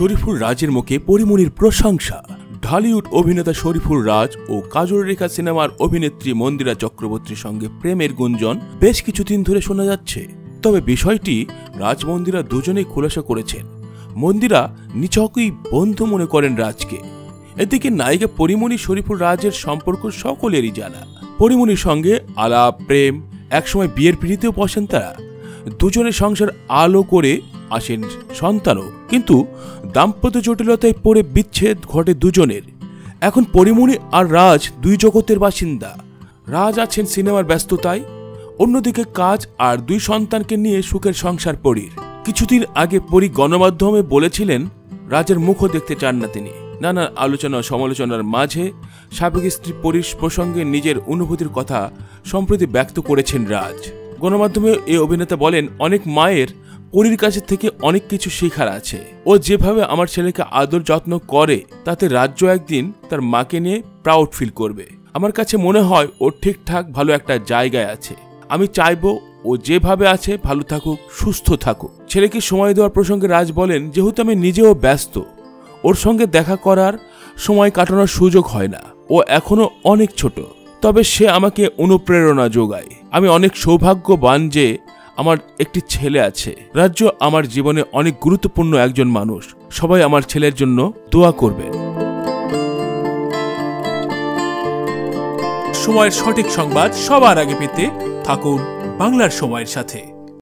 শরীফুল রাজের মুখে পরিমণির প্রশংসা। ঢালিউড অভিনেতা শরীফুল রাজ ও কাজল রেখা সিনেমার অভিনেত্রী মন্দিরা চক্রবর্তীর সঙ্গে প্রেমের গুঞ্জন বেশ কিছুদিন ধরে শোনা যাচ্ছে। তবে বিষয়টি রাজ মন্দিরা দুজনেই খোলাসা করেছেন। মন্দিরা নিছকই বন্ধু মনে করেন রাজকে। এদিকে নায়িকা পরিমণি শরীফুল রাজের সম্পর্ক সকলেরই জানা। পরিমণির সঙ্গে আলাপ, প্রেম, একসময় বিয়ের পিড়িতেও বসেন তারা। দুজনের সংসার আলো করে আসেন সন্তানও, কিন্তু দাম্পত্য জটিলতায় পড়ে বিচ্ছেদ ঘটে দুজনের। এখন পরিমণি আর রাজ দুই জগতের বাসিন্দা। রাজ আছেন সিনেমার ব্যস্ততায়, অন্যদিকে কাজ আর দুই সন্তানকে নিয়ে সুখের সংসার পরির। কিছুদিন আগে পরি গণমাধ্যমে বলেছিলেন রাজের মুখও দেখতে চান না তিনি। নানা আলোচনা সমালোচনার মাঝে সাবেক স্ত্রী পরির প্রসঙ্গে নিজের অনুভূতির কথা সম্প্রতি ব্যক্ত করেছেন রাজ। গণমাধ্যমে এই অভিনেতা বলেন, অনেক মায়ের পরির কাছে থেকে অনেক কিছু শেখার আছে। ও যেভাবে আমার ছেলেকে আদর যত্ন করে তাতে রাজ্য একদিন তার মাকে নিয়ে প্রাউড ফিল করবে। আমার কাছে মনে হয় ও ঠিকঠাক ভালো একটা জায়গায় আছে। আমি চাইবো ও যেভাবে আছে ভালো থাকুক, সুস্থ থাকুক। ছেলেকে সময় দেওয়ার প্রসঙ্গে রাজ বলেন, যেহেতু আমি নিজেও ব্যস্ত, ওর সঙ্গে দেখা করার, সময় কাটানোর সুযোগ হয় না। ও এখনো অনেক ছোট, তবে সে আমাকে অনুপ্রেরণা যোগায়। আমি অনেক সৌভাগ্যবান যে আমার একটি ছেলে আছে। রাজ্য আমার জীবনে অনেক গুরুত্বপূর্ণ একজন মানুষ। সবাই আমার ছেলের জন্য দোয়া করবেন। সময়ের সঠিক সংবাদ সবার আগে পেতে থাকুন বাংলার সময়ের সাথে।